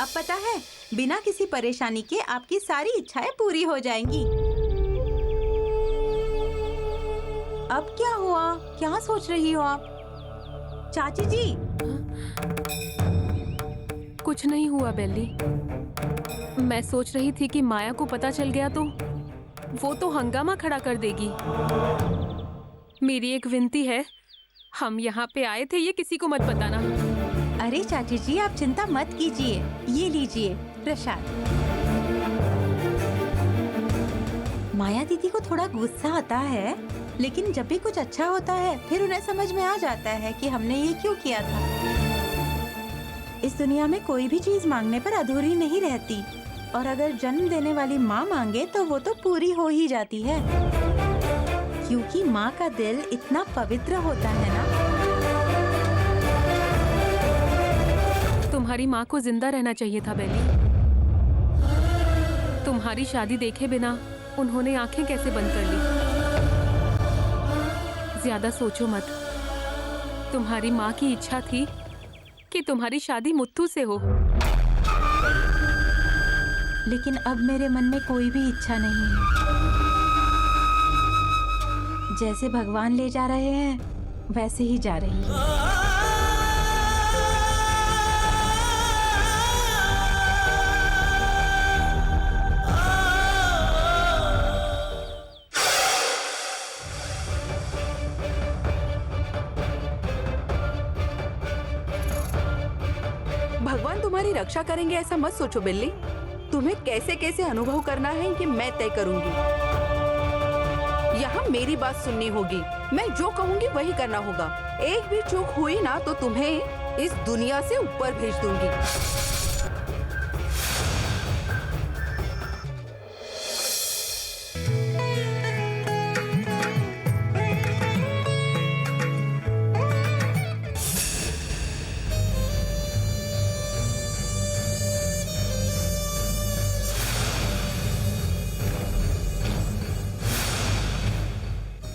अब पता है, बिना किसी परेशानी के आपकी सारी इच्छाएं पूरी हो जाएंगी। अब क्या हुआ? क्या सोच रही हो आप? चाची जी। कुछ नहीं हुआ बेली। मैं सोच रही थी कि माया को पता चल गया तो वो तो हंगामा खड़ा कर देगी। मेरी एक विनती है, हम यहाँ पे आए थे, ये किसी को मत बताना। अरे चाची जी, आप चिंता मत कीजिए। ये लीजिए प्रसाद। माया दीदी को थोड़ा गुस्सा आता है, लेकिन जब भी कुछ अच्छा होता है फिर उन्हें समझ में आ जाता है कि हमने ये क्यों किया था। इस दुनिया में कोई भी चीज मांगने पर अधूरी नहीं रहती, और अगर जन्म देने वाली माँ मांगे तो वो तो पूरी हो ही जाती है, क्योंकि माँ का दिल इतना पवित्र होता है ना। तुम्हारी माँ को जिंदा रहना चाहिए था बेली। तुम्हारी शादी देखे बिना उन्होंने आंखें कैसे बंद कर ली? ज्यादा सोचो मत। तुम्हारी माँ की इच्छा थी कि तुम्हारी शादी मुत्थू से हो। लेकिन अब मेरे मन में कोई भी इच्छा नहीं है। जैसे भगवान ले जा रहे हैं वैसे ही जा रही है। भगवान तुम्हारी रक्षा करेंगे ऐसा मत सोचो बिल्ली। तुम्हें कैसे कैसे अनुभव करना है ये मैं तय करूंगी। यहाँ मेरी बात सुननी होगी, मैं जो कहूंगी वही करना होगा। एक भी चूक हुई ना तो तुम्हें इस दुनिया से ऊपर भेज दूंगी।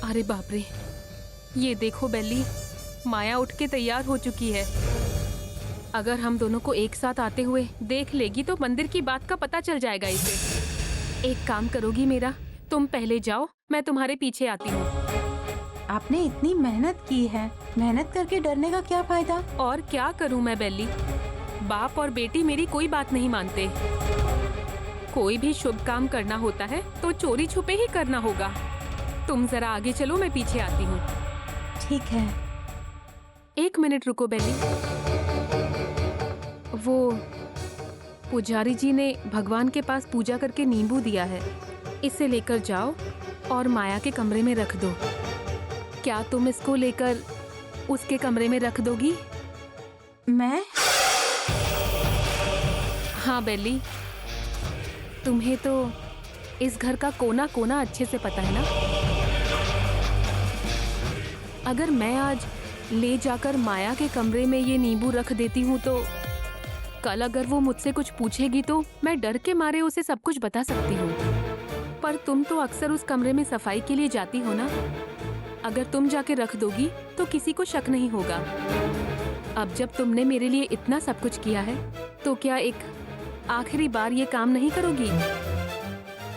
अरे बाप रे, ये देखो बेली, माया उठ के तैयार हो चुकी है। अगर हम दोनों को एक साथ आते हुए देख लेगी तो मंदिर की बात का पता चल जाएगा इसे। एक काम करोगी मेरा, तुम पहले जाओ, मैं तुम्हारे पीछे आती हूँ। आपने इतनी मेहनत की है, मेहनत करके डरने का क्या फायदा? और क्या करूँ मैं बेली, बाप और बेटी मेरी कोई बात नहीं मानते। कोई भी शुभ काम करना होता है तो चोरी छुपे ही करना होगा। तुम जरा आगे चलो, मैं पीछे आती हूँ। ठीक है। एक मिनट रुको बेली। वो पुजारी जी ने भगवान के पास पूजा करके नींबू दिया है, इसे लेकर जाओ और माया के कमरे में रख दो। क्या तुम इसको लेकर उसके कमरे में रख दोगी? मैं? हाँ बेली, तुम्हें तो इस घर का कोना कोना अच्छे से पता है ना। अगर मैं आज ले जाकर माया के कमरे में ये नींबू रख देती हूँ तो कल अगर वो मुझसे कुछ पूछेगी तो मैं डर के मारे उसे सब कुछ बता सकती हूँ। पर तुम तो अक्सर उस कमरे में सफाई के लिए जाती हो ना। अगर तुम जाके रख दोगी तो किसी को शक नहीं होगा। अब जब तुमने मेरे लिए इतना सब कुछ किया है तो क्या एक आखिरी बार ये काम नहीं करोगी?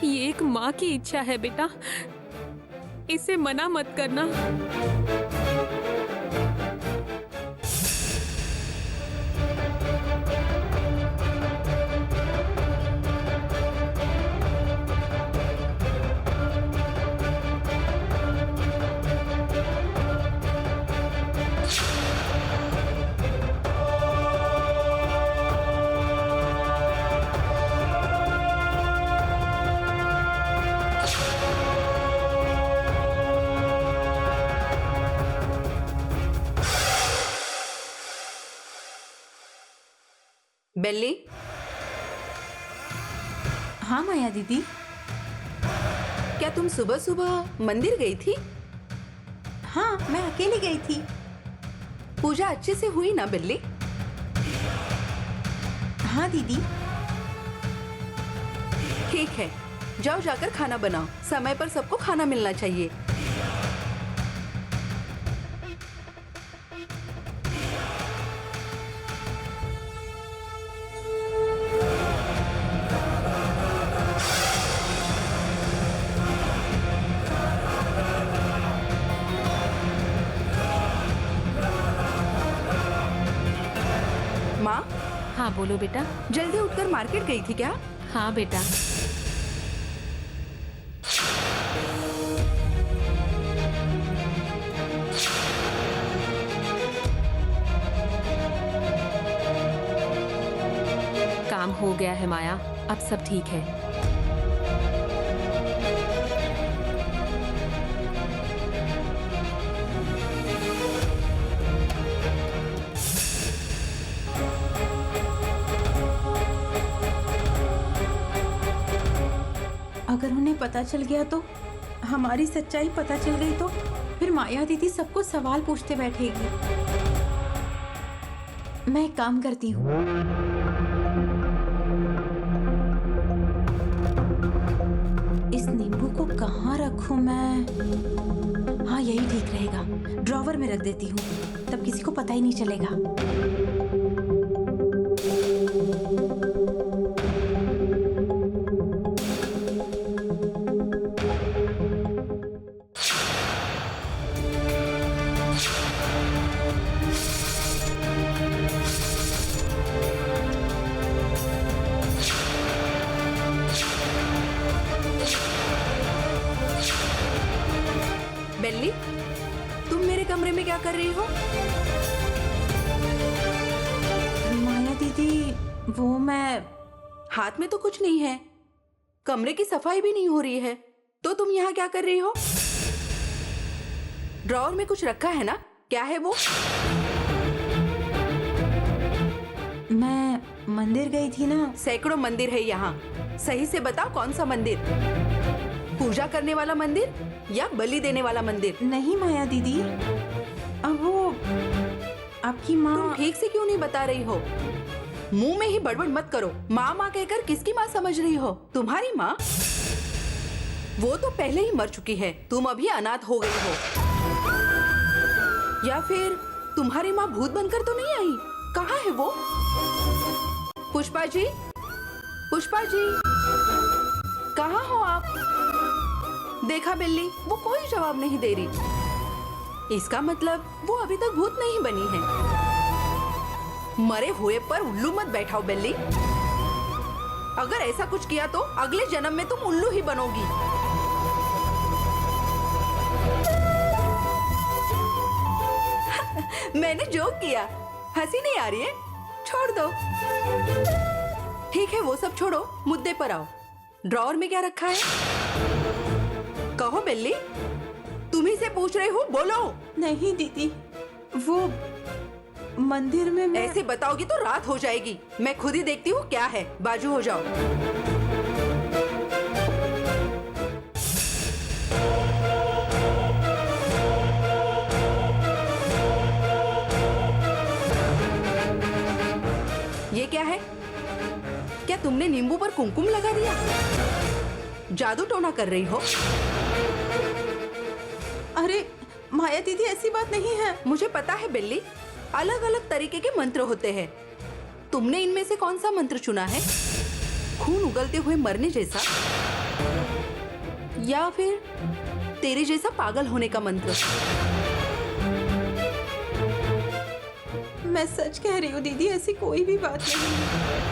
ये एक माँ की इच्छा है बेटा, इसे मना मत करना। बेली, हाँ माया दीदी। क्या तुम सुबह सुबह मंदिर गई थी? हाँ, मैं अकेली गई थी। पूजा अच्छे से हुई ना बिल्ली? हाँ दीदी। ठीक है, जाओ जाकर खाना बनाओ। समय पर सबको खाना मिलना चाहिए। हाँ बोलो बेटा। जल्दी उठकर मार्केट गई थी क्या? हाँ बेटा। काम हो गया है माया, अब सब ठीक है। अगर उन्हें पता चल गया तो, हमारी सच्चाई पता चल गई तो फिर माया दीदी सबको सवाल पूछते बैठेगी। मैं एक काम करती हूँ, इस नींबू को कहाँ रखूं मैं? हाँ यही ठीक रहेगा, ड्रॉवर में रख देती हूँ, तब किसी को पता ही नहीं चलेगा। बेल्ली, तुम मेरे कमरे में क्या कर रही हो? माया दीदी, वो मैं हाथ में तो कुछ नहीं है, कमरे की सफाई भी नहीं हो रही है, तो तुम यहाँ क्या कर रही हो? ड्रॉअर में कुछ रखा है ना, क्या है वो? मैं मंदिर गई थी ना। सैकड़ों मंदिर है यहाँ, सही से बताओ कौन सा मंदिर? पूजा करने वाला मंदिर या बलि देने वाला मंदिर? नहीं माया दीदी, अब वो आपकी माँ। तुम ठीक से क्यों नहीं बता रही हो? मुंह में ही बड़बड़ मत करो। माँ माँ कहकर किसकी माँ समझ रही हो? तुम्हारी माँ? वो तो पहले ही मर चुकी है, तुम अभी अनाथ हो गई हो। या फिर तुम्हारी माँ भूत बनकर तो नहीं आई? कहाँ है वो? पुष्पा जी, पुष्पा जी, कहाँ हो आप? देखा बिल्ली, वो कोई जवाब नहीं दे रही। इसका मतलब वो अभी तक भूत नहीं बनी है। मरे हुए पर उल्लू मत बैठाओ बिल्ली। अगर ऐसा कुछ किया तो अगले जन्म में तुम उल्लू ही बनोगी। मैंने जोक किया, हंसी नहीं आ रही है? छोड़ दो। ठीक है, वो सब छोड़ो, मुद्दे पर आओ। ड्रॉअर में क्या रखा है? कहो बिल्ली, तुम्ही से पूछ रही हूँ, बोलो। नहीं दीदी, वो मंदिर में मैं... ऐसे बताओगी तो रात हो जाएगी। मैं खुद ही देखती हूँ क्या है। बाजू हो जाओ। ये क्या है? क्या तुमने नींबू पर कुमकुम लगा दिया? जादू टोना कर रही हो? अरे माया दीदी, ऐसी बात नहीं है। मुझे पता है बिल्ली, अलग अलग तरीके के मंत्र होते हैं। तुमने इनमें से कौन सा मंत्र चुना है? खून उगलते हुए मरने जैसा, या फिर तेरे जैसा पागल होने का मंत्र? मैं सच कह रही हूँ दीदी, ऐसी कोई भी बात नहीं।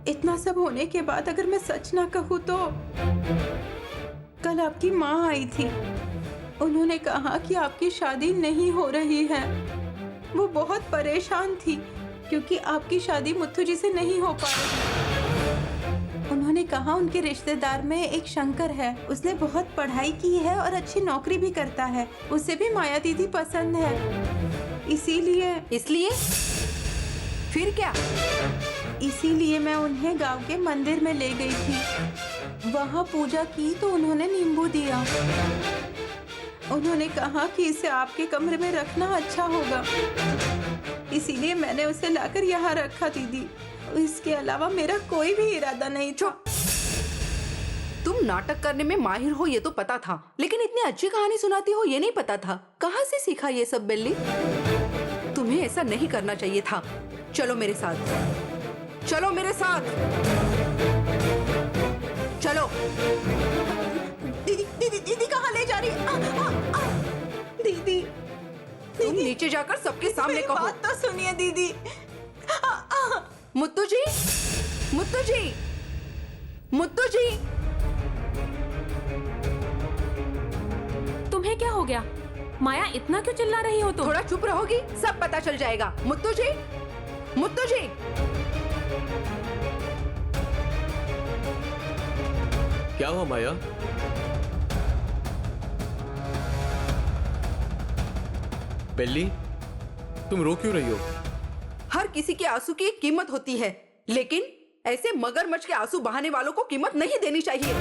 इतना सब होने के बाद अगर मैं सच ना कहूँ तो... कल आपकी माँ आई थी, उन्होंने कहा कि आपकी शादी नहीं हो रही है। वो बहुत परेशान थी क्योंकि आपकी शादी मुथु जी से नहीं हो पा रही। उन्होंने कहा उनके रिश्तेदार में एक शंकर है, उसने बहुत पढ़ाई की है और अच्छी नौकरी भी करता है, उसे भी माया दीदी पसंद है। इसलिए फिर क्या? इसीलिए मैं उन्हें गांव के मंदिर में ले गई थी। वहाँ पूजा की तो उन्होंने नींबू दिया। उन्होंने कहा कि इसे आपके कमरे में रखना अच्छा होगा, इसीलिए मैंने उसे लाकर यहाँ रखा दीदी। इसके अलावा मेरा कोई भी इरादा नहीं था। तुम नाटक करने में माहिर हो ये तो पता था, लेकिन इतनी अच्छी कहानी सुनाती हो ये नहीं पता था। कहाँ से सीखा ये सब बिल्ली? तुम्हें ऐसा नहीं करना चाहिए था। चलो मेरे साथ, चलो मेरे साथ, चलो। दीदी दीदी दीदी कहाँ ले जा रही है? दीदी तुम नीचे जाकर सबके सामने मेरी कहो। बात तो सुनिए दीदी। मुत्तू जी, मुत्तू जी, मुत्तू जी। तुम्हें क्या हो गया? माया इतना क्यों चिल्ला रही हो तुम? थोड़ा चुप रहोगी, सब पता चल जाएगा। मुत्तू जी, मुत्तू जी। क्या हुआ माया? बेली, तुम रो क्यों रही हो? हर किसी के आंसू की एक कीमत होती है, लेकिन ऐसे मगरमच्छ के आंसू बहाने वालों को कीमत नहीं देनी चाहिए।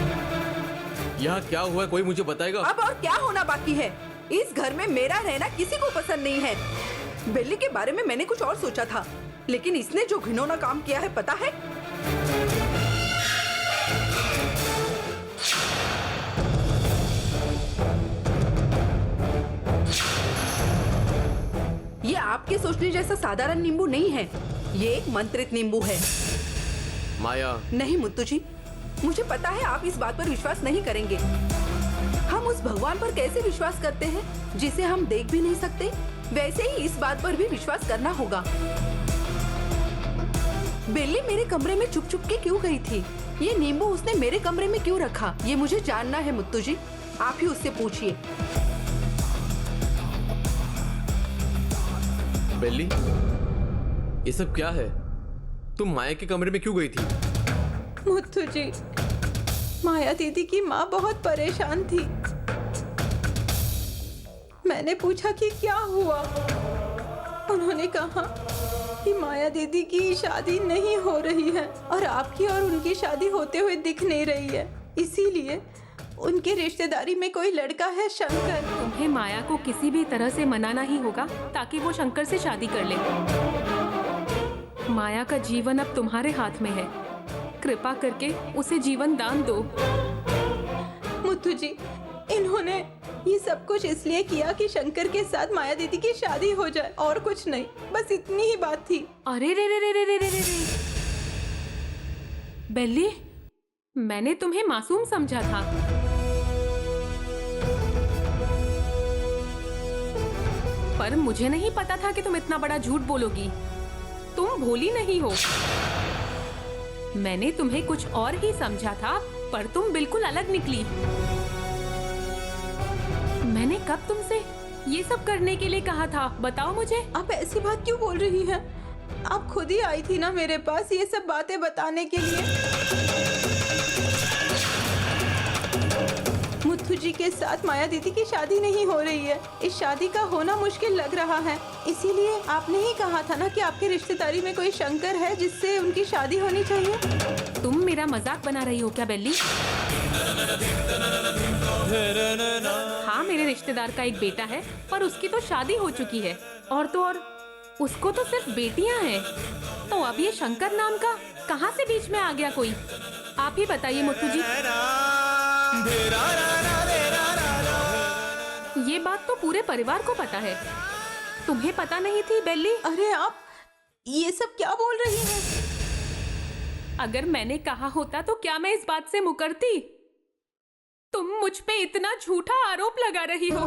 यहाँ क्या हुआ है, कोई मुझे बताएगा? अब और क्या होना बाकी है? इस घर में मेरा रहना किसी को पसंद नहीं है। बेली के बारे में मैंने कुछ और सोचा था, लेकिन इसने जो घिनौना काम किया है पता है? ये आपके सोचने जैसा साधारण नींबू नहीं है, ये एक मंत्रित नींबू है। माया, नहीं मुत्तू जी, मुझे पता है आप इस बात पर विश्वास नहीं करेंगे। हम उस भगवान पर कैसे विश्वास करते हैं जिसे हम देख भी नहीं सकते, वैसे ही इस बात पर भी विश्वास करना होगा। बेली मेरे कमरे में चुप चुप के क्यों गई थी? ये नींबू उसने मेरे कमरे में क्यों रखा? ये मुझे जानना है मुत्तू जी, आप ही उससे पूछिए। बेली, ये सब क्या है? तुम माया के कमरे में क्यों गई थी? मुत्तू जी, माया दीदी की माँ बहुत परेशान थी। मैंने पूछा कि क्या हुआ। उन्होंने कहा कि माया दीदी की शादी नहीं हो रही है और आपकी और उनकी शादी होते हुए दिख नहीं रही है, इसीलिए उनके रिश्तेदारी में कोई लड़का है शंकर। तुम्हें माया को किसी भी तरह से मनाना ही होगा ताकि वो शंकर से शादी कर ले। माया का जीवन अब तुम्हारे हाथ में है, कृपा करके उसे जीवन दान दो। मुत्तू जी, इन्होंने ये सब कुछ इसलिए किया कि शंकर के साथ माया दीदी की शादी हो जाए, और कुछ नहीं, बस इतनी ही बात थी। अरे रे रे रे रे रे रे रे रे। बेली, मैंने तुम्हें मासूम समझा था। पर मुझे नहीं पता था कि तुम इतना बड़ा झूठ बोलोगी। तुम भोली नहीं हो। मैंने तुम्हें कुछ और ही समझा था, पर तुम बिल्कुल अलग निकली। मैंने कब तुमसे ये सब करने के लिए कहा था, बताओ मुझे। आप ऐसी बात क्यों बोल रही हैं? आप खुद ही आई थी ना मेरे पास ये सब बातें बताने के लिए। मुत्तू जी के साथ माया दीदी की शादी नहीं हो रही है, इस शादी का होना मुश्किल लग रहा है, इसीलिए आपने ही कहा था ना कि आपके रिश्तेदारी में कोई शंकर है जिससे उनकी शादी होनी चाहिए। तुम मेरा मजाक बना रही हो क्या बेली? हाँ, मेरे रिश्तेदार का एक बेटा है, पर उसकी तो शादी हो चुकी है, और तो और उसको तो सिर्फ बेटियां हैं। तो अब ये शंकर नाम का कहाँ से बीच में आ गया कोई? आप ही बताइए मुत्तू जी। ये बात तो पूरे परिवार को पता है, तुम्हें पता नहीं थी बेली? अरे आप ये सब क्या बोल रही हैं? अगर मैंने कहा होता तो क्या मैं इस बात से मुकरती? तुम मुझ पे इतना झूठा आरोप लगा रही हो,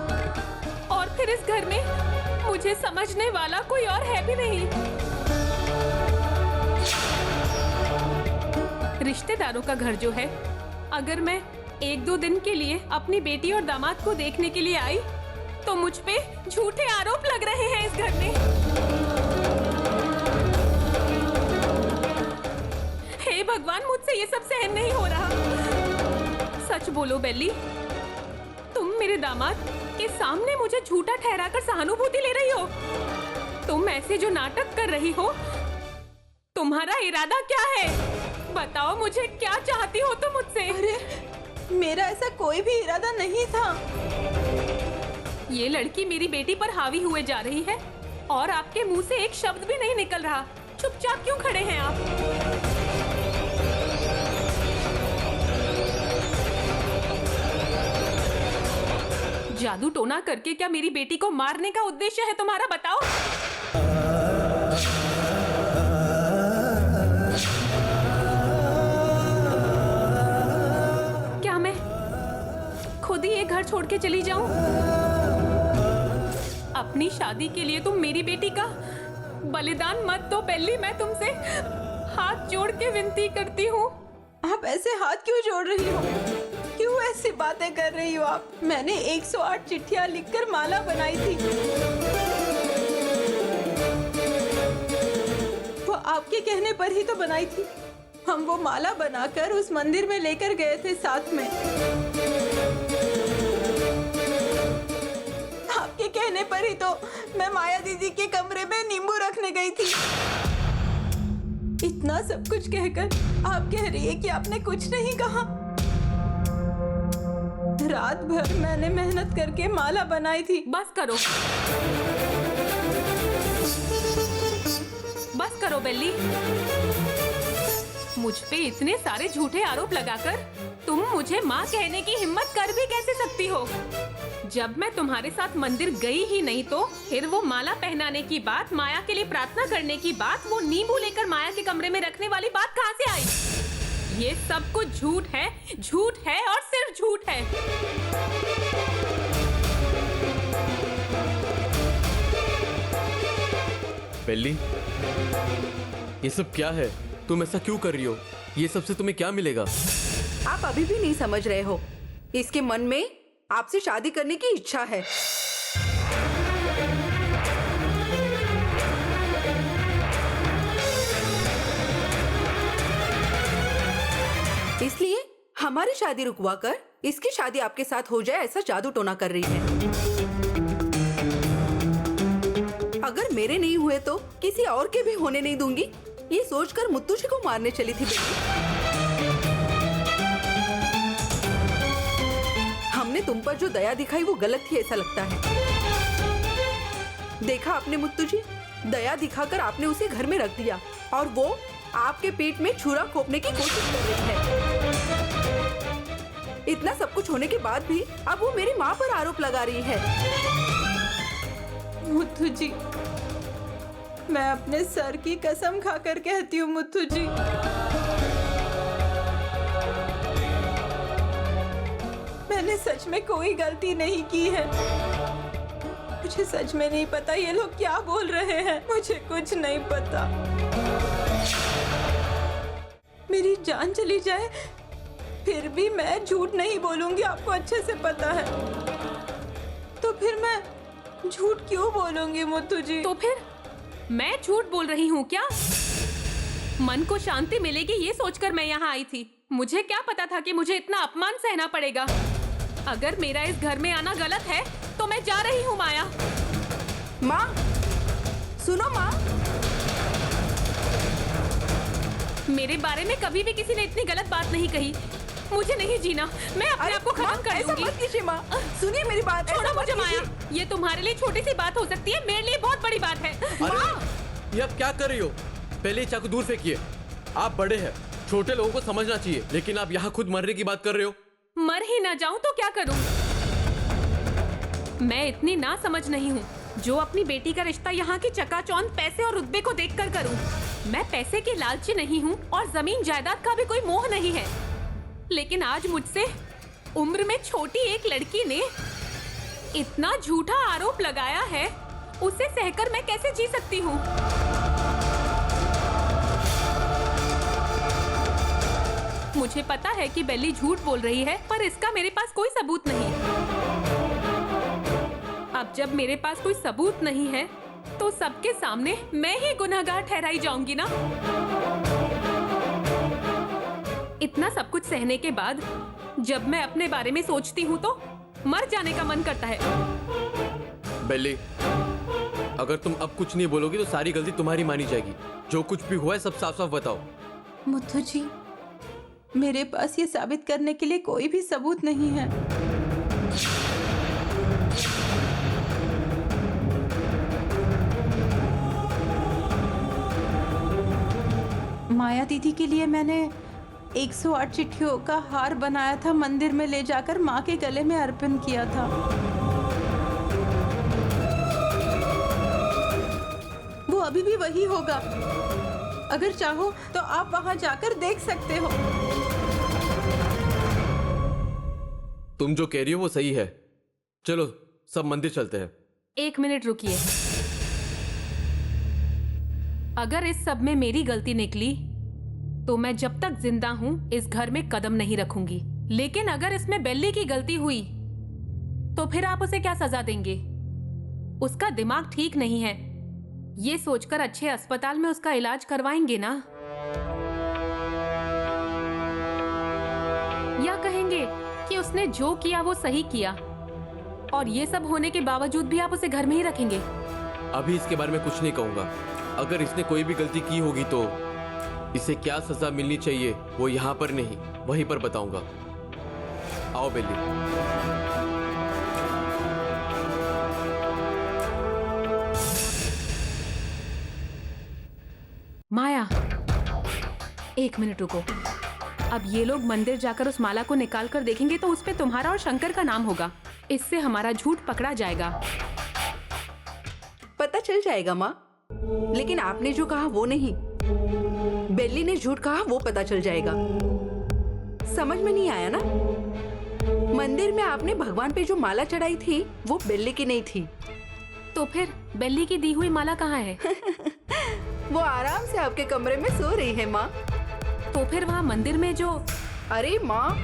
और फिर इस घर में मुझे समझने वाला कोई और है भी नहीं। रिश्तेदारों का घर जो है, अगर मैं 1-2 दिन के लिए अपनी बेटी और दामाद को देखने के लिए आई तो मुझ पे झूठे आरोप लग रहे हैं इस घर में। हे भगवान, मुझसे ये सब सहन नहीं हो रहा। सच बोलो बेली, तुम मेरे दामाद के सामने मुझे झूठा ठहराकर सहानुभूति ले रही हो? तुम ऐसे जो नाटक कर रही हो, तुम्हारा इरादा क्या है? बताओ मुझे, क्या चाहती हो तुम मुझसे? अरे मेरा ऐसा कोई भी इरादा नहीं था। ये लड़की मेरी बेटी पर हावी हुए जा रही है और आपके मुंह से एक शब्द भी नहीं निकल रहा। चुपचाप क्यों खड़े हैं आप? जादू टोना करके क्या मेरी बेटी को मारने का उद्देश्य है तुम्हारा? बताओ। क्या मैं खुद ही ये घर छोड़ के चली जाऊं? अपनी शादी के लिए तुम मेरी बेटी का बलिदान मत दो बेली, मैं तुमसे जोड़ के विनती करती हूँ। आप ऐसे हाथ क्यों जोड़ रही हो? क्यों ऐसी बातें कर रही हो आप? मैंने 108 चिट्ठियां लिखकर माला बनाई थी। वो आपके कहने पर ही तो बनाई थी। हम वो माला बनाकर उस मंदिर में लेकर गए थे साथ में। आपके कहने पर ही तो मैं माया दीदी के कमरे में नींबू रखने गई थी। इतना सब कुछ कहकर आप कह रही है कि आपने कुछ नहीं कहा। रात भर मैंने मेहनत करके माला बनाई थी। बस करो, बस करो बेली। मुझ पे इतने सारे झूठे आरोप लगाकर तुम मुझे माँ कहने की हिम्मत कर भी कैसे सकती हो? जब मैं तुम्हारे साथ मंदिर गई ही नहीं तो फिर वो माला पहनाने की बात, माया के लिए प्रार्थना करने की बात, वो नींबू लेकर माया के कमरे में रखने वाली बात कहाँ से आई? ये सब कुछ झूठ है और सिर्फ झूठ है। बेली, ये सब क्या है? तुम ऐसा क्यों कर रही हो? ये सबसे तुम्हें क्या मिलेगा? आप अभी भी नहीं समझ रहे हो। इसके मन में आपसे शादी करने की इच्छा है। इसलिए हमारी शादी रुकवाकर इसकी शादी आपके साथ हो जाए ऐसा जादू टोना कर रही है। अगर मेरे नहीं हुए तो किसी और के भी होने नहीं दूंगी, ये सोचकर मुत्तुजी को मारने चली थी बेटी। हमने तुम पर जो दया दिखाई वो गलत थी ऐसा लगता है। देखा आपने मुत्तुजी, दया दिखाकर आपने उसे घर में रख दिया और वो आपके पेट में छुरा खोपने की कोशिश कर रही है। इतना सब कुछ होने के बाद भी अब वो मेरी माँ पर आरोप लगा रही है। मुत्थु जी, मैं अपने सर की कसम खाकर कहती हूँ मुत्थु जी, मैंने सच में कोई गलती नहीं की है। मुझे सच में नहीं पता ये लोग क्या बोल रहे हैं। मुझे कुछ नहीं पता। मेरी जान चली जाए फिर भी मैं झूठ नहीं बोलूंगी, आपको अच्छे से पता है। तो फिर मैं झूठ क्यों बोलूंगी मुत्थु जी? तो फिर मैं झूठ बोल रही हूँ क्या? मन को शांति मिलेगी ये सोचकर मैं यहाँ आई थी। मुझे क्या पता था कि मुझे इतना अपमान सहना पड़ेगा। अगर मेरा इस घर में आना गलत है तो मैं जा रही हूँ माया। माँ सुनो, माँ मेरे बारे में कभी भी किसी ने इतनी गलत बात नहीं कही। मुझे नहीं जीना, मैं अपने आप को खत्म कर ऐसा दूंगी। मत कीजिए माँ, सुनिए मेरी बात। छोड़ो ऐसा मत मुझे माया, कीजिए। ये तुम्हारे लिए छोटी सी बात हो सकती है, मेरे लिए बहुत बड़ी बात है। अरे, ये आप क्या कर रही हो? पहले चाकू दूर फेंकिए। आप बड़े हैं, छोटे लोगों को समझना चाहिए, लेकिन आप यहाँ खुद मरने की बात कर रहे हो। मर ही ना जाऊं तो क्या करूं? मैं इतनी ना समझ नहीं हूँ जो अपनी बेटी का रिश्ता यहाँ की चकाचौंध पैसे और रुतबे को देखकर करूं। मैं पैसे की लालची नहीं हूँ और जमीन जायदाद का भी कोई मोह नहीं है, लेकिन आज मुझसे उम्र में छोटी एक लड़की ने इतना झूठा आरोप लगाया है, उसे सहकर मैं कैसे जी सकती हूँ? मुझे पता है कि बेली झूठ बोल रही है, पर इसका मेरे पास कोई सबूत नहीं। अब जब मेरे पास कोई सबूत नहीं है तो सबके सामने मैं ही गुनहगार ठहराई जाऊंगी ना। इतना सब कुछ सहने के बाद जब मैं अपने बारे में सोचती हूँ तो मर जाने का मन करता है। बेली, अगर तुम अब कुछ नहीं बोलोगी तो सारी गलती तुम्हारी मानी जाएगी। जो कुछ भी हुआ है सब साफ साफ बताओ। मुत्थु जी, मेरे पास ये साबित करने के लिए कोई भी सबूत नहीं है। माया दीदी के लिए मैंने 108 चिट्ठियों का हार बनाया था, मंदिर में ले जाकर माँ के गले में अर्पण किया था। वो अभी भी वही होगा। अगर चाहो तो आप वहां जाकर देख सकते हो। तुम जो कह रही हो वो सही है। चलो सब मंदिर चलते हैं। 1 मिनट रुकिए। अगर इस सब में मेरी गलती निकली तो मैं जब तक जिंदा हूँ इस घर में कदम नहीं रखूंगी। लेकिन अगर इसमें बेल्ली की गलती हुई तो फिर आप उसे क्या सजा देंगे? उसका दिमाग ठीक नहीं है, ये सोचकर अच्छे अस्पताल में उसका इलाज करवाएंगे ना? या कहेंगे कि उसने जो किया वो सही किया, और ये सब होने के बावजूद भी आप उसे घर में ही रखेंगे? अभी इसके बारे में कुछ नहीं कहूंगा। अगर इसने कोई भी गलती की होगी तो इसे क्या सजा मिलनी चाहिए वो यहाँ पर नहीं, वहीं पर बताऊंगा। आओ बेली। माया, एक मिनट रुको। अब ये लोग मंदिर जाकर उस माला को निकाल कर देखेंगे तो उस पे तुम्हारा और शंकर का नाम होगा। इससे हमारा झूठ पकड़ा जाएगा। पता चल जाएगा माँ, लेकिन आपने जो कहा वो नहीं, बेल्ली ने झूठ कहा वो पता चल जाएगा। समझ में नहीं आया ना? मंदिर में आपने भगवान पे जो माला चढ़ाई थी वो बेल्ली की नहीं थी। तो फिर बेल्ली की दी हुई माला कहाँ है? वो आराम से आपके कमरे में सो रही है माँ। तो फिर वहाँ मंदिर में जो... अरे माँ,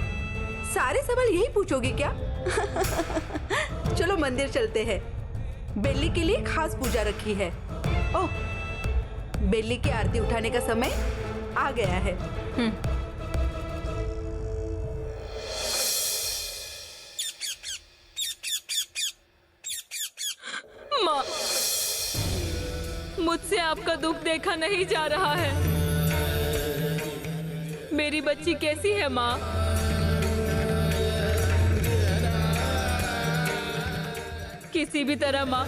सारे सवाल यही पूछोगी क्या? चलो मंदिर चलते हैं। बेल्ली के लिए खास पूजा रखी है। ओह, बेल्ली की आरती उठाने का समय आ गया है। माँ, मुझसे आपका दुख देखा नहीं जा रहा है। मेरी बच्ची कैसी है माँ? किसी भी तरह माँ,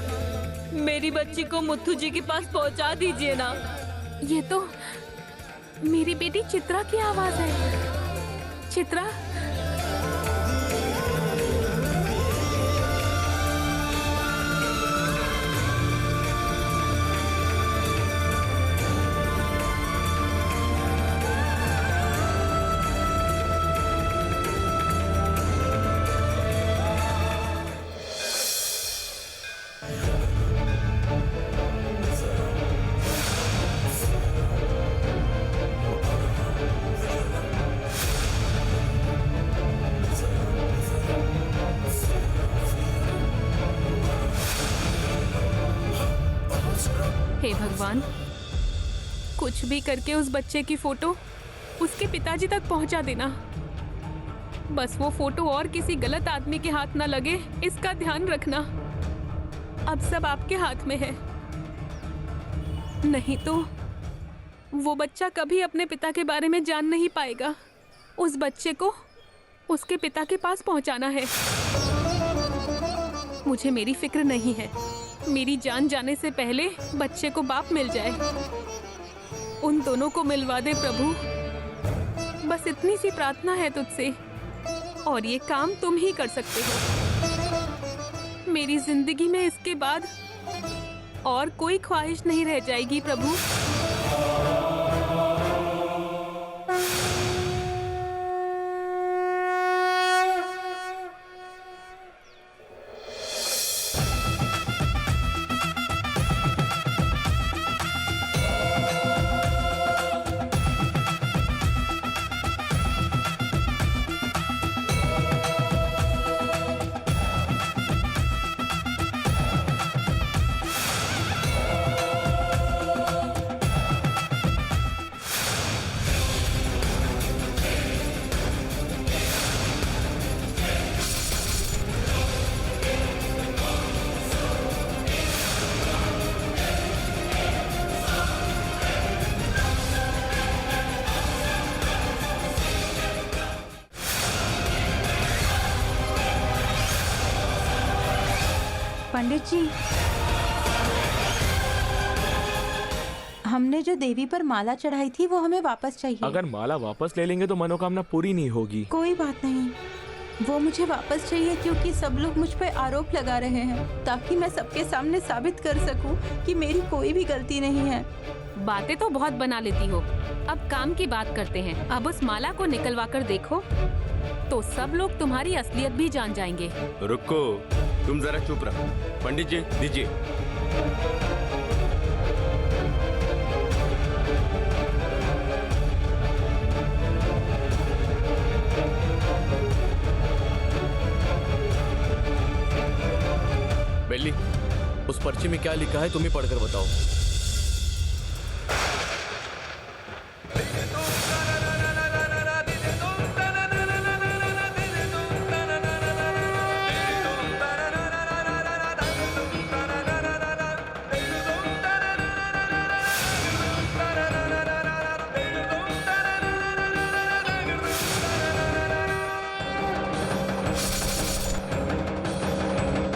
मेरी बच्ची को मुथु जी के पास पहुंचा दीजिए ना। ये तो मेरी बेटी चित्रा की आवाज है। चित्रा, हे भगवान, कुछ भी करके उस बच्चे की फोटो उसके पिताजी तक पहुंचा देना। बस वो फोटो और किसी गलत आदमी के हाथ न लगे, इसका ध्यान रखना। अब सब आपके हाथ में है। नहीं तो वो बच्चा कभी अपने पिता के बारे में जान नहीं पाएगा। उस बच्चे को उसके पिता के पास पहुंचाना है। मुझे मेरी फिक्र नहीं है। मेरी जान जाने से पहले बच्चे को बाप मिल जाए। उन दोनों को मिलवा दे प्रभु। बस इतनी सी प्रार्थना है तुझसे, और ये काम तुम ही कर सकते हो। मेरी जिंदगी में इसके बाद और कोई ख्वाहिश नहीं रह जाएगी प्रभु। पंडित जी, हमने जो देवी पर माला चढ़ाई थी वो हमें वापस चाहिए। अगर माला वापस ले लेंगे तो मनोकामना पूरी नहीं होगी। कोई बात नहीं, वो मुझे वापस चाहिए क्योंकि सब लोग मुझ पे आरोप लगा रहे हैं, ताकि मैं सबके सामने साबित कर सकूं कि मेरी कोई भी गलती नहीं है। बातें तो बहुत बना लेती हो, अब काम की बात करते हैं। अब उस माला को निकलवा कर देखो तो सब लोग तुम्हारी असलियत भी जान जाएंगे। रुको, तुम जरा चुप रहो। पंडित जी, दीजिए। पर्ची में क्या लिखा है तुम ही पढ़कर बताओ।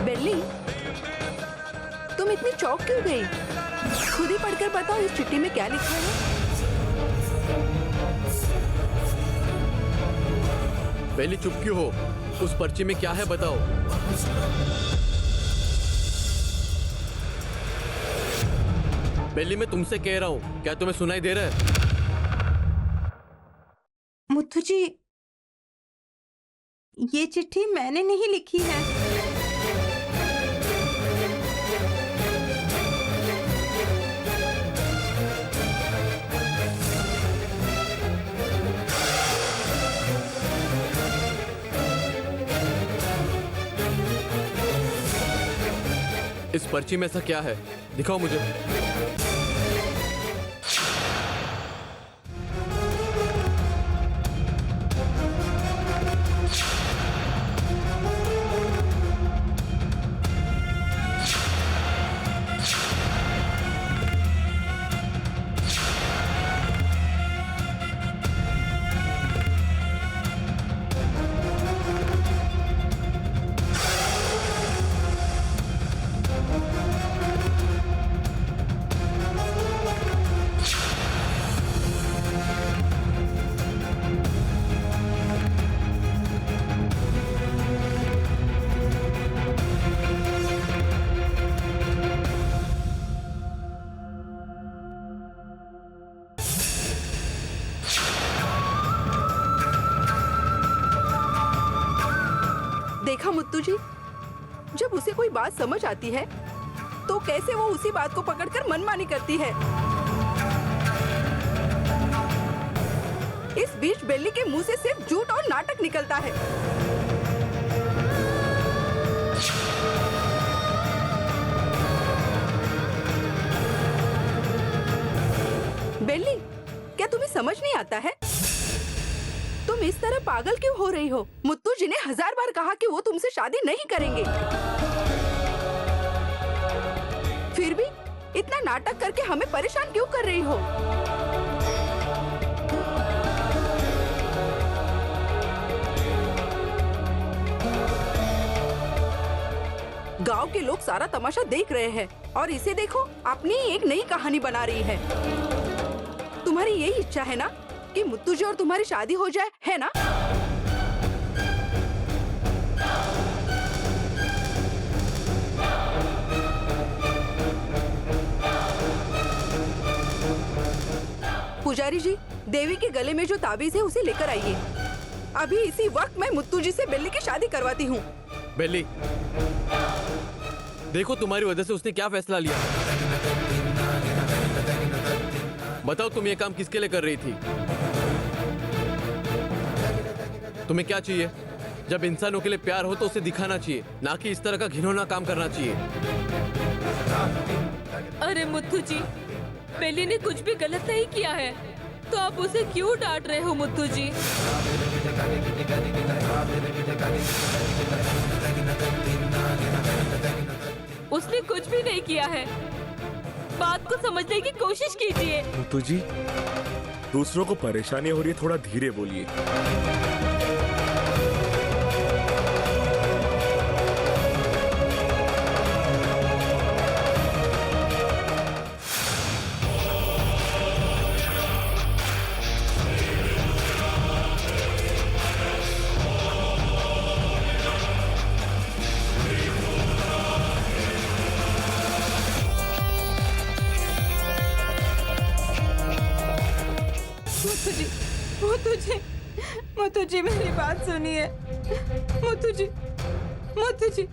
बेली, तुम इतनी चौंक क्यों गई? खुद ही पढ़कर बताओ इस चिट्ठी में क्या लिखा है। बेली चुप क्यों हो? उस पर्ची में क्या है बताओ। बेली मैं तुमसे कह रहा हूँ, क्या तुम्हें सुनाई दे रहा है? मुत्थू जी, ये चिट्ठी मैंने नहीं लिखी है। इस पर्ची में ऐसा क्या है? दिखाओ मुझे। देखा मुत्तू जी, जब उसे कोई बात समझ आती है तो कैसे वो उसी बात को पकड़कर मनमानी करती है। इस बीच बेली के मुंह से सिर्फ झूठ और नाटक निकलता है। बेली, क्या तुम्हें समझ नहीं आता है? तुम इस तरह पागल क्यों हो रही हो? मुत्तू जी ने 1000 बार कहा कि वो तुमसे शादी नहीं करेंगे, फिर भी इतना नाटक करके हमें परेशान क्यों कर रही हो? गांव के लोग सारा तमाशा देख रहे हैं और इसे देखो, अपनी एक नई कहानी बना रही है। तुम्हारी यही इच्छा है ना कि मुत्तू जी और तुम्हारी शादी हो जाए, है ना? पुजारी जी, देवी के गले में जो ताबीज है उसे लेकर आइए। अभी इसी वक्त मैं मुत्तू जी से बेली की शादी करवाती हूँ। बेली, देखो तुम्हारी वजह से उसने क्या फैसला लिया। बताओ तुम ये काम किसके लिए कर रही थी? तुम्हें क्या चाहिए? जब इंसानों के लिए प्यार हो तो उसे दिखाना चाहिए, ना कि इस तरह का घिनौना काम करना चाहिए। अरे मुत्थू जी, बेली ने कुछ भी गलत नहीं किया है, तो आप उसे क्यों डांट रहे हो मुत्थू जी? उसने कुछ भी नहीं किया है। बात को समझने की कोशिश कीजिए। मुत्तू जी, दूसरों को परेशानी हो रही है, थोड़ा धीरे बोलिए। मुत्तू जी मेरी बात सुनिए। मुत्तू जी,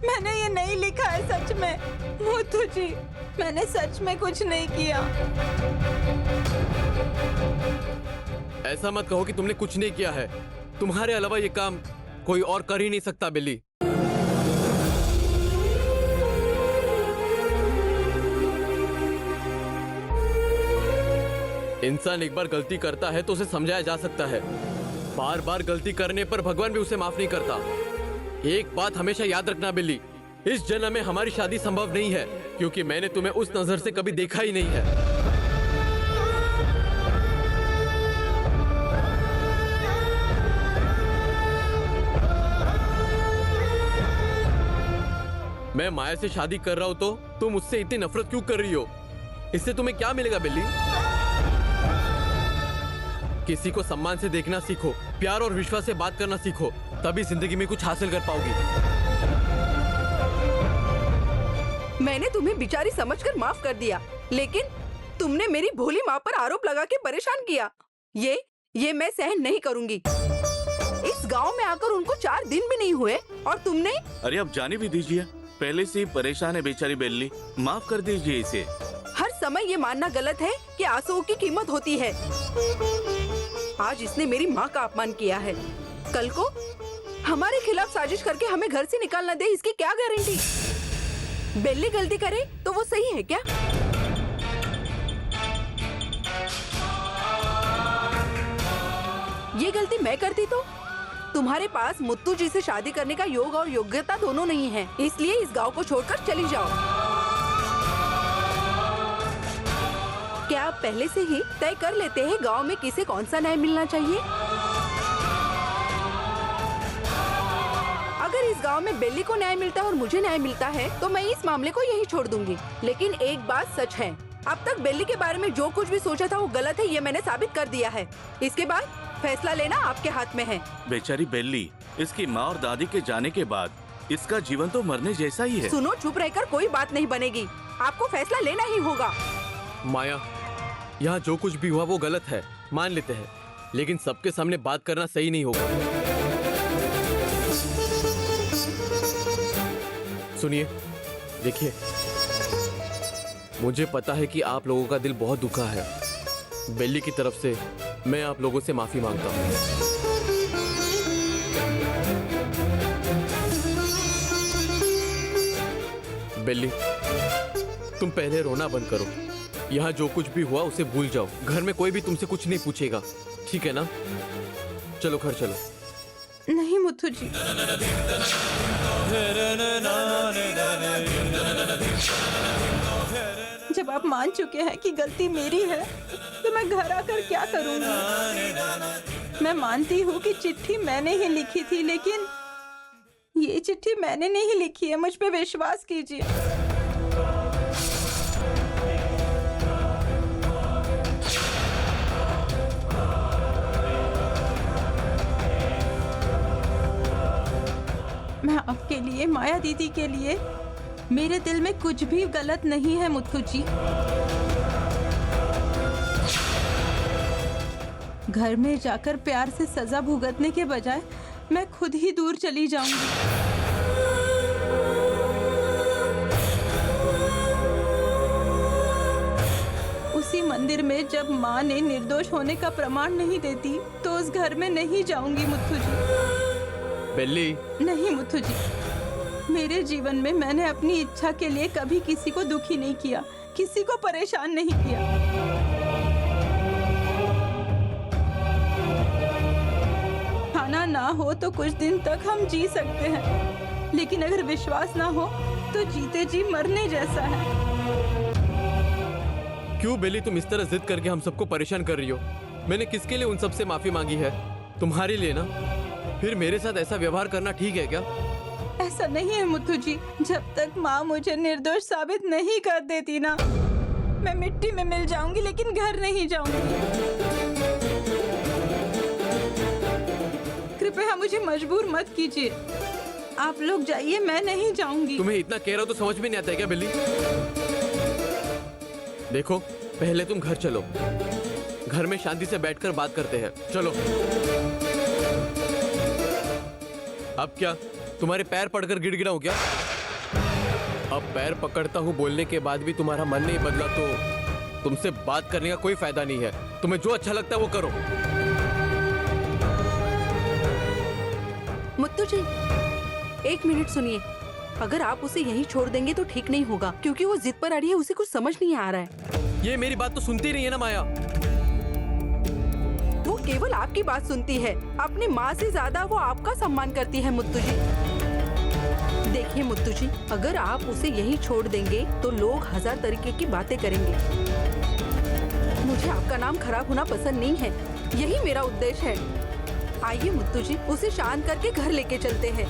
मैंने ये नहीं लिखा है सच में। मुत्तू जी, मैंने सच में कुछ नहीं किया। ऐसा मत कहो कि तुमने कुछ नहीं किया है। तुम्हारे अलावा ये काम कोई और कर ही नहीं सकता बेली। इंसान एक बार गलती करता है तो उसे समझाया जा सकता है। बार बार गलती करने पर भगवान भी उसे माफ नहीं करता। एक बात हमेशा याद रखना बिल्ली, इस जन्म में हमारी शादी संभव नहीं है, क्योंकि मैंने तुम्हें उस नजर से कभी देखा ही नहीं है। मैं माया से शादी कर रहा हूं तो तुम मुझसे इतनी नफरत क्यों कर रही हो? इससे तुम्हें क्या मिलेगा बिल्ली? किसी को सम्मान से देखना सीखो, प्यार और विश्वास से बात करना सीखो, तभी जिंदगी में कुछ हासिल कर पाओगी। मैंने तुम्हें बिचारी समझकर माफ कर दिया, लेकिन तुमने मेरी भोली माँ पर आरोप लगा के परेशान किया। ये मैं सहन नहीं करूंगी। इस गांव में आकर उनको 4 दिन भी नहीं हुए और तुमने। अरे अब जाने भी दीजिए, पहले से ही परेशान है बेचारी बेल्ली, माफ कर दीजिए इसे। हर समय ये मानना गलत है कि आंसुओं की कीमत होती है। आज इसने मेरी माँ का अपमान किया है, कल को हमारे खिलाफ साजिश करके हमें घर से निकाल न दे, इसकी क्या गारंटी? बेल्ली गलती करे तो वो सही है क्या? ये गलती मैं करती तो तुम्हारे पास मुत्तू जी से शादी करने का योग और योग्यता दोनों नहीं है, इसलिए इस गांव को छोड़कर चली जाओ। क्या आप पहले से ही तय कर लेते हैं गांव में किसे कौन सा न्याय मिलना चाहिए? अगर इस गांव में बेल्ली को न्याय मिलता है और मुझे न्याय मिलता है तो मैं इस मामले को यहीं छोड़ दूंगी। लेकिन एक बात सच है, अब तक बेल्ली के बारे में जो कुछ भी सोचा था वो गलत है, ये मैंने साबित कर दिया है। इसके बाद फैसला लेना आपके हाथ में है। बेचारी बेल्ली, इसकी माँ और दादी के जाने के बाद इसका जीवन तो मरने जैसा ही है। सुनो, चुप रहकर कोई बात नहीं बनेगी, आपको फैसला लेना ही होगा। माया, यहाँ जो कुछ भी हुआ वो गलत है, मान लेते हैं, लेकिन सबके सामने बात करना सही नहीं होगा। सुनिए, देखिए, मुझे पता है कि आप लोगों का दिल बहुत दुखा है। बेल्ली की तरफ से मैं आप लोगों से माफी मांगता हूँ। बेल्ली, तुम पहले रोना बंद करो। यहाँ जो कुछ भी हुआ उसे भूल जाओ। घर में कोई भी तुमसे कुछ नहीं पूछेगा, ठीक है ना? चलो घर चलो। नहीं मुथु जी, जब आप मान चुके हैं कि गलती मेरी है तो मैं घर आकर क्या करूंगी? मैं मानती हूँ कि चिट्ठी मैंने ही लिखी थी, लेकिन ये चिट्ठी मैंने नहीं लिखी है, मुझ पे विश्वास कीजिए। मैं आपके लिए, माया दीदी के लिए, मेरे दिल में कुछ भी गलत नहीं है मुथु जी। घर में जाकर प्यार से सजा भुगतने के बजाय मैं खुद ही दूर चली जाऊंगी। उसी मंदिर में जब माँ ने निर्दोष होने का प्रमाण नहीं देती तो उस घर में नहीं जाऊंगी मुथु जी। बेल्ली, नहीं मुथु जी, मेरे जीवन में मैंने अपनी इच्छा के लिए कभी किसी को दुखी नहीं किया, किसी को परेशान नहीं किया। खाना ना हो तो कुछ दिन तक हम जी सकते हैं, लेकिन अगर विश्वास ना हो तो जीते जी मरने जैसा है। क्यों बेली तुम इस तरह जिद करके हम सबको परेशान कर रही हो? मैंने किसके लिए उन सब से माफी मांगी है? तुम्हारे लिए ना। फिर मेरे साथ ऐसा व्यवहार करना ठीक है क्या? ऐसा नहीं है मुथु जी, जब तक माँ मुझे निर्दोष साबित नहीं कर देती ना, मैं मिट्टी में मिल जाऊंगी, लेकिन घर नहीं जाऊंगी। कृपया मुझे मजबूर मत कीजिए, आप लोग जाइए, मैं नहीं जाऊंगी। तुम्हें इतना कह रहा हो तो समझ में नहीं आता है क्या बिल्ली? देखो, पहले तुम घर चलो, घर में शांति से बैठकर बात करते हैं। चलो। अब क्या तुम्हारे पैर पड़कर गिड़गिड़ाऊं क्या? अब पैर पकड़ता हूँ बोलने के बाद भी तुम्हारा मन नहीं बदला तो तुमसे बात करने का कोई फायदा नहीं है। तुम्हें जो अच्छा लगता है वो करो। मुत्तू जी, 1 मिनट सुनिए। अगर आप उसे यहीं छोड़ देंगे तो ठीक नहीं होगा, क्योंकि वो जिद पर अड़ी है, उसे कुछ समझ नहीं आ रहा है। ये मेरी बात तो सुनती नहीं है ना माया। केवल आपकी बात सुनती है। अपनी माँ से ज्यादा वो आपका सम्मान करती है मुत्तू जी। देखिए मुत्तू जी, अगर आप उसे यहीं छोड़ देंगे तो लोग हजार तरीके की बातें करेंगे। मुझे आपका नाम खराब होना पसंद नहीं है, यही मेरा उद्देश्य है। आइए मुत्तू जी, उसे शांत करके घर लेके चलते हैं।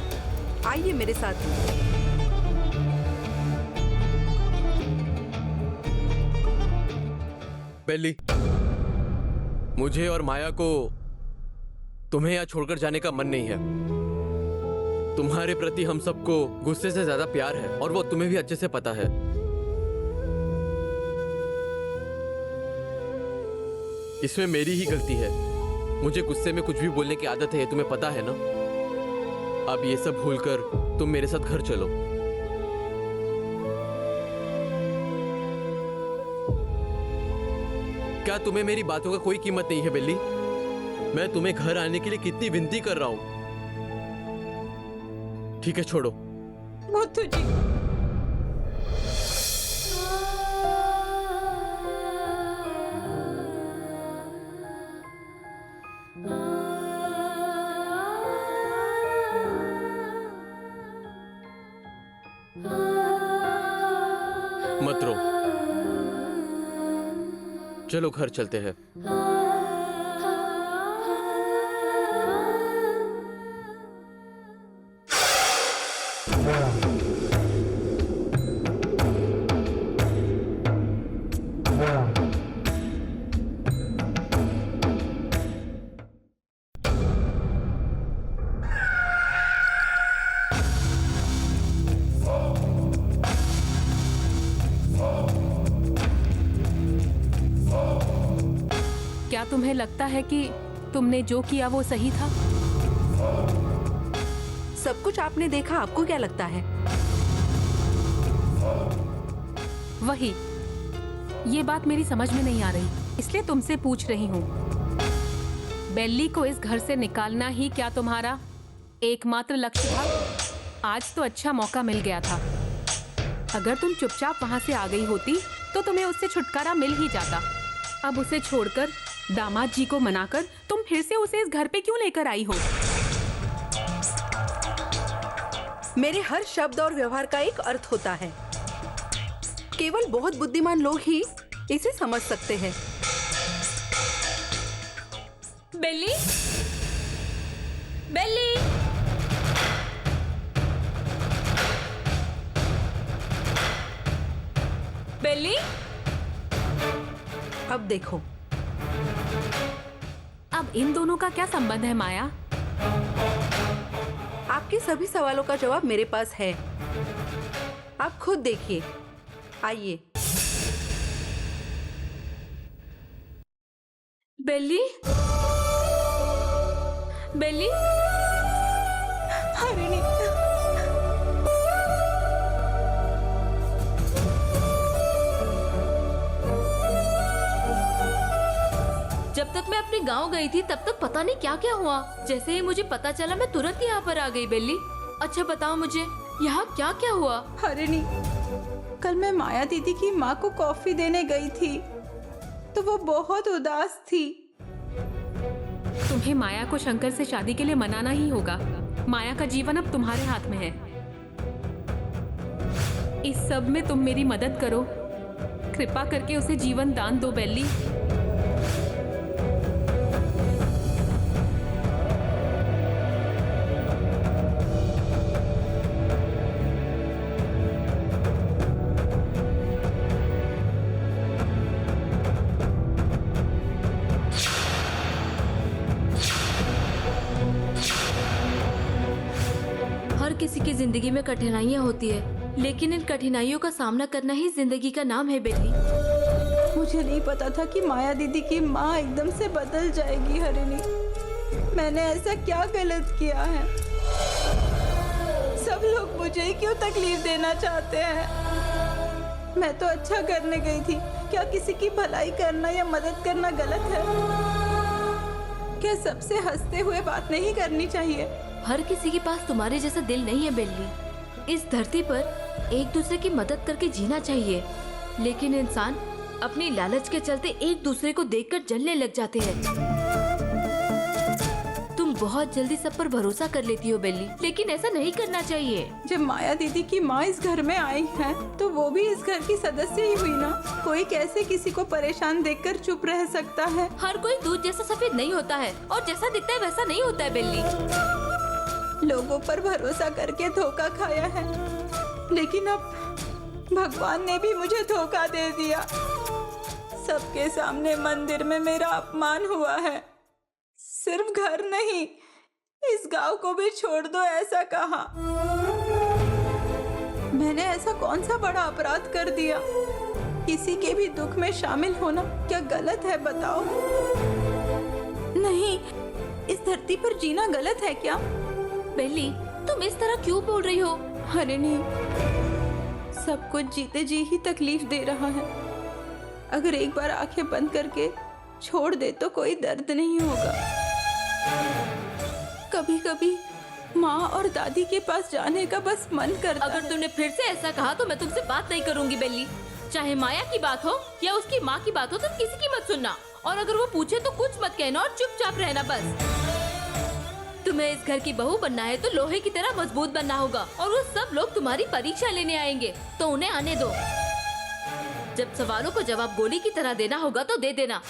आइए मेरे साथ। बेली, मुझे और माया को तुम्हें यहाँ छोड़कर जाने का मन नहीं है। तुम्हारे प्रति हम सबको गुस्से से ज्यादा प्यार है और वो तुम्हें भी अच्छे से पता है। इसमें मेरी ही गलती है। मुझे गुस्से में कुछ भी बोलने की आदत है, ये तुम्हें पता है ना। अब ये सब भूलकर तुम मेरे साथ घर चलो। क्या तुम्हें मेरी बातों का कोई कीमत नहीं है बेली? मैं तुम्हें घर आने के लिए कितनी विनती कर रहा हूं। ठीक है, छोड़ो। मुत्तू जी, मत रो, चलो घर चलते हैं। क्या तुम्हें लगता है कि तुमने जो किया वो सही था? सब कुछ आपने देखा, आपको क्या लगता है? वही, ये बात मेरी समझ में नहीं आ रही, इसलिए तुमसे पूछ रही हूँ। बेल्ली को इस घर से निकालना ही क्या तुम्हारा एकमात्र लक्ष्य था? आज तो अच्छा मौका मिल गया था। अगर तुम चुपचाप वहां से आ गई होती तो तुम्हें उससे छुटकारा मिल ही जाता। अब उसे छोड़कर, दामाद जी को मनाकर तुम फिर से उसे इस घर पे क्यों लेकर आई हो? मेरे हर शब्द और व्यवहार का एक अर्थ होता है। केवल बहुत बुद्धिमान लोग ही इसे समझ सकते हैं। बेल्ली, बेल्ली, बेल्ली, अब देखो, अब इन दोनों का क्या संबंध है माया? आपके सभी सवालों का जवाब मेरे पास है। आप खुद देखिए। आइए। बेल्ली, बेल्ली, हरिणी, जब तक मैं अपने गांव गई थी तब तक पता नहीं क्या क्या हुआ। जैसे ही मुझे पता चला मैं तुरंत यहाँ पर आ गई। बेल्ली, अच्छा बताओ मुझे, यहाँ क्या क्या हुआ? हरिणी, कल मैं माया दीदी की माँ को कॉफी देने गई थी तो वो बहुत उदास थी। तुम्हें माया को शंकर से शादी के लिए मनाना ही होगा। माया का जीवन अब तुम्हारे हाथ में है। इस सब में तुम मेरी मदद करो। कृपा करके उसे जीवन दान दो बेल्ली। हर किसी की जिंदगी में कठिनाइयाँ होती है, लेकिन इन कठिनाइयों का सामना करना ही जिंदगी का नाम है। बेल्ली, मुझे नहीं पता था कि माया दीदी की माँ एकदम से बदल जाएगी। हरिणी, मैंने ऐसा क्या गलत किया है? सब लोग मुझे ही क्यों तकलीफ देना चाहते हैं? मैं तो अच्छा करने गई थी। क्या किसी की भलाई करना या मदद करना गलत है? क्या सबसे हंसते हुए बात नहीं करनी चाहिए? हर किसी के पास तुम्हारे जैसा दिल नहीं है बेल्ली। इस धरती पर एक दूसरे की मदद करके जीना चाहिए, लेकिन इंसान अपनी लालच के चलते एक दूसरे को देखकर जलने लग जाते हैं। बहुत जल्दी सब पर भरोसा कर लेती हो बेली, लेकिन ऐसा नहीं करना चाहिए। जब माया दीदी की माँ इस घर में आई है तो वो भी इस घर की सदस्य ही हुई ना। कोई कैसे किसी को परेशान देखकर चुप रह सकता है? हर कोई दूध जैसा सफेद नहीं होता है और जैसा दिखता है वैसा नहीं होता है बेली। लोगों पर भरोसा करके धोखा खाया है, लेकिन अब भगवान ने भी मुझे धोखा दे दिया। सबके सामने मंदिर में मेरा अपमान हुआ है। सिर्फ घर नहीं, इस गांव को भी छोड़ दो ऐसा कहा। मैंने ऐसा कौन सा बड़ा अपराध कर दिया? किसी के भी दुख में शामिल होना क्या गलत है बताओ? नहीं, इस धरती पर जीना गलत है क्या? बेली, तुम इस तरह क्यों बोल रही हो? अरे नहीं, सब कुछ जीते जी ही तकलीफ दे रहा है। अगर एक बार आंखें बंद करके छोड़ दे तो कोई दर्द नहीं होगा। कभी कभी माँ और दादी के पास जाने का बस मन करता अगर तुमने फिर से ऐसा कहा तो मैं तुमसे बात नहीं करूंगी बेली। चाहे माया की बात हो या उसकी माँ की बात हो, तुम किसी की मत सुनना। और अगर वो पूछे तो कुछ मत कहना और चुपचाप रहना बस। तुम्हें इस घर की बहू बनना है तो लोहे की तरह मजबूत बनना होगा, और वो सब लोग तुम्हारी परीक्षा लेने आएंगे तो उन्हें आने दो। जब सवालों को जवाब गोली की तरह देना होगा तो दे देना।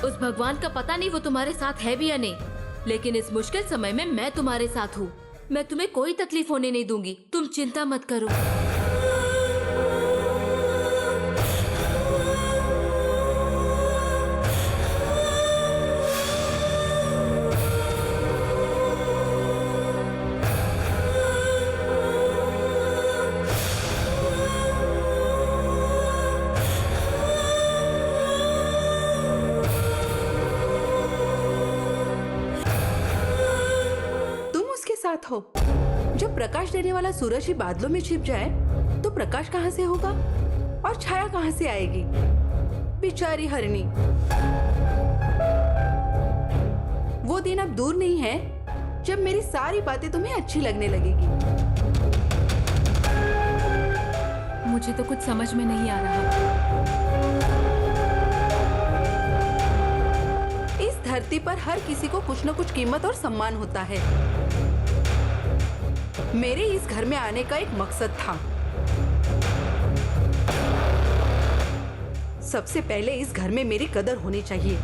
उस भगवान का पता नहीं वो तुम्हारे साथ है भी या नहीं, लेकिन इस मुश्किल समय में मैं तुम्हारे साथ हूँ। मैं तुम्हें कोई तकलीफ होने नहीं दूंगी, तुम चिंता मत करो। साथ हो। जब प्रकाश देने वाला सूरज ही बादलों में छिप जाए तो प्रकाश कहाँ से होगा और छाया कहाँ से आएगी? बेचारी हरिणी। वो दिन अब दूर नहीं है जब मेरी सारी बातें तुम्हें अच्छी लगने लगेगी। मुझे तो कुछ समझ में नहीं आ रहा। इस धरती पर हर किसी को कुछ न कुछ कीमत और सम्मान होता है। मेरे इस घर में आने का एक मकसद था। सबसे पहले इस घर में मेरी कदर होनी चाहिए।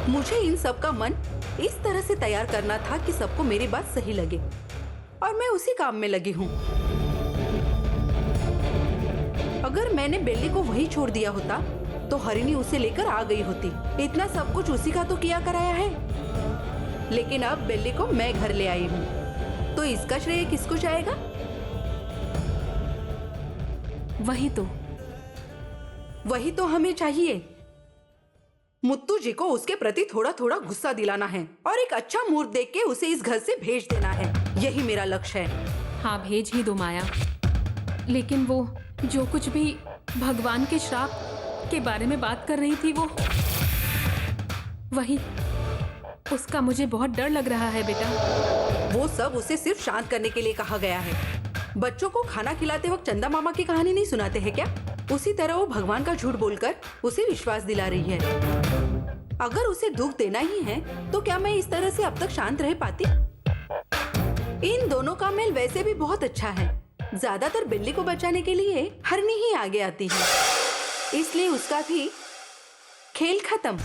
मुझे इन सब का मन इस तरह से तैयार करना था कि सबको मेरी बात सही लगे, और मैं उसी काम में लगी हूँ। अगर मैंने बेली को वहीं छोड़ दिया होता तो हरिणी उसे लेकर आ गई होती। इतना सब कुछ उसी का तो किया कराया है, लेकिन अब बेली को मैं घर ले आई हूँ, तो इसका श्रेय किसको जाएगा? वही तो हमें चाहिए। मुत्तू जी को उसके प्रति थोड़ा थोड़ा गुस्सा दिलाना है और एक अच्छा मुहूर्त देख के उसे इस घर से भेज देना है। यही मेरा लक्ष्य है। हाँ, भेज ही दो माया। लेकिन वो जो कुछ भी भगवान के श्राप के बारे में बात कर रही थी, वही उसका मुझे बहुत डर लग रहा है बेटा। वो सब उसे सिर्फ शांत करने के लिए कहा गया है। बच्चों को खाना खिलाते वक्त चंदा मामा की कहानी नहीं सुनाते हैं क्या? उसी तरह वो भगवान का झूठ बोलकर उसे विश्वास दिला रही है। अगर उसे दुख देना ही है तो क्या मैं इस तरह से अब तक शांत रह पाती? इन दोनों का मेल वैसे भी बहुत अच्छा है। ज्यादातर बिल्ली को बचाने के लिए हरनी ही आगे आती है, इसलिए उसका भी खेल खत्म।